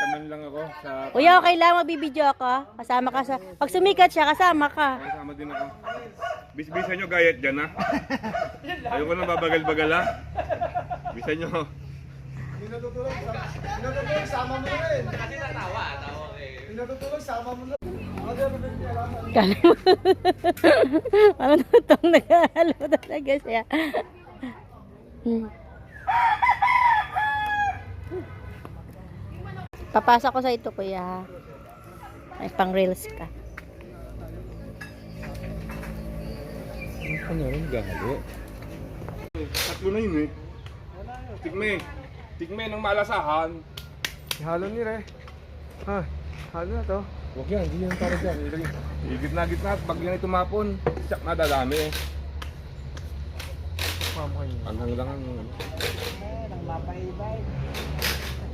Cameraman lang ako sa... Kuya, okay lang, magbibideo ako. Kasama ka sa... Pag sumikat siya, kasama ka. Kasama din ako. Bis-bisa nyo gayet dyan ha. Ayoko na babagal-bagal ha. Bisa nyo. Pinatutulog, sama mo rin. Kasi natawa eh. Pinatutulog, sama mo rin. Kala mo. Parang tutong nag-ahalo talaga siya. Papasa ko sa ito, kuya. Ay, pang reels ka. Ano rin galo? Tatlo na yun eh. Tigme. Tigme ng malasahan. Halo ni Re. Ha, halo na to. Huwag yan, hindi yan para dyan. Gitna-gitna at pag yan ay tumapon, siyak na dadami eh. Mama kayo. Anghang lang ang... Nang mapaibay.